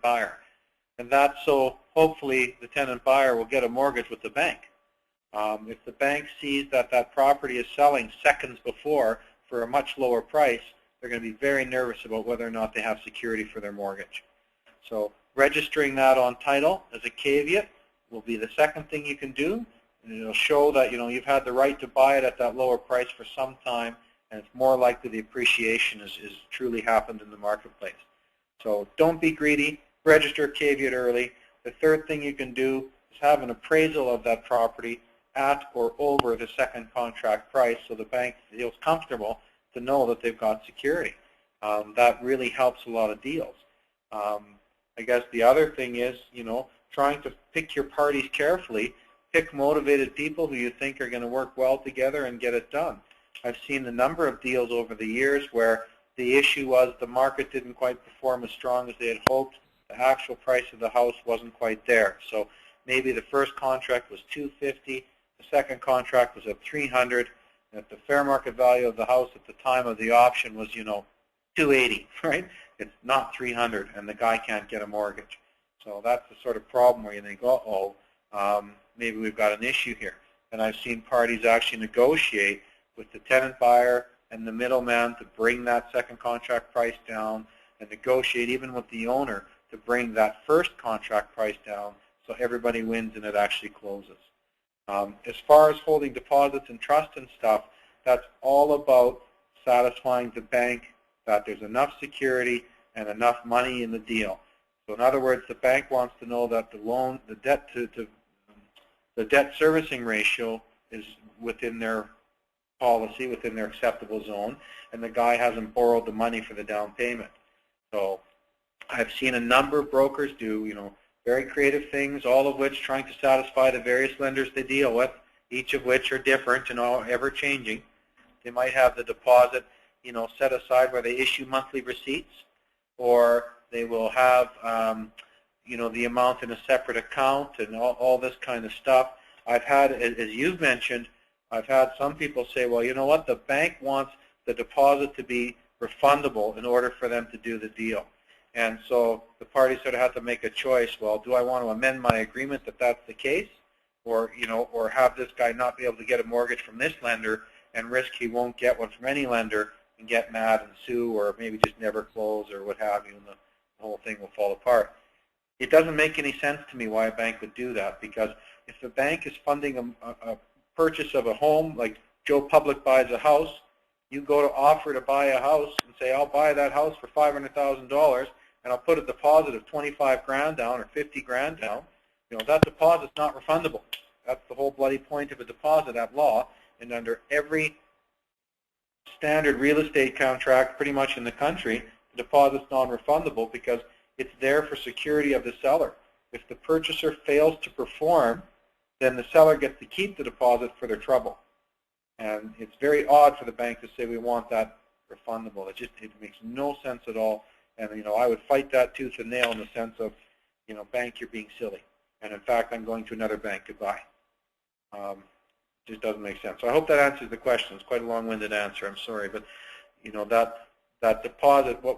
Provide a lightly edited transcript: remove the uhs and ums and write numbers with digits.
buyer. And that's so hopefully the tenant buyer will get a mortgage with the bank. If the bank sees that that property is selling seconds before for a much lower price, they're going to be very nervous about whether or not they have security for their mortgage. So registering that on title as a caveat will be the second thing you can do, and it'll show that you've had the right to buy it at that lower price for some time, and it's more likely the appreciation is truly happened in the marketplace. So don't be greedy. Register a caveat early. The third thing you can do is have an appraisal of that property at or over the second contract price, so the bank feels comfortable to know that they've got security. That really helps a lot of deals. I guess the other thing is, trying to pick your parties carefully. Pick motivated people who you think are going to work well together and get it done. I've seen a number of deals over the years where the issue was the market didn't quite perform as strong as they had hoped. The actual price of the house wasn't quite there. So maybe the first contract was $250, the second contract was at $300, and the fair market value of the house at the time of the option was, $280, right? It's not $300, and the guy can't get a mortgage. So that's the sort of problem where you think, uh-oh, maybe we've got an issue here. And I've seen parties actually negotiate with the tenant buyer and the middleman to bring that second contract price down, and negotiate even with the owner to bring that first contract price down, so everybody wins and it actually closes. As far as holding deposits and trust and stuff, that's all about satisfying the bank that there's enough security and enough money in the deal. So in other words, the bank wants to know that the debt servicing ratio is within their policy, within their acceptable zone, and the guy hasn't borrowed the money for the down payment. So I've seen a number of brokers do, very creative things, all of which trying to satisfy the various lenders they deal with, each of which are different and all ever changing. They might have the deposit, set aside where they issue monthly receipts, or they will have, the amount in a separate account and all this kind of stuff. I've had, as you've mentioned, I've had some people say, well, you know what, the bank wants the deposit to be refundable in order for them to do the deal. And so the parties sort of have to make a choice. Well, do I want to amend my agreement that that's the case, or or have this guy not be able to get a mortgage from this lender and risk he won't get one from any lender and get mad and sue, or maybe just never close, or what have you, and the whole thing will fall apart. It doesn't make any sense to me why a bank would do that, because if the bank is funding a purchase of a home, like Joe Public buys a house, you go to offer to buy a house and say, I'll buy that house for $500,000, and I'll put a deposit of 25 grand down or 50 grand down. That deposit's not refundable. That's the whole bloody point of a deposit at law, and under every standard real estate contract pretty much in the country, the deposit's non-refundable because it's there for security of the seller. If the purchaser fails to perform, then the seller gets to keep the deposit for their trouble. And it's very odd for the bank to say we want that refundable. It makes no sense at all. And I would fight that tooth and nail in the sense of, bank, you're being silly. And in fact, I'm going to another bank. Goodbye. Just doesn't make sense. So I hope that answers the question. It's quite a long-winded answer. I'm sorry, but that deposit, what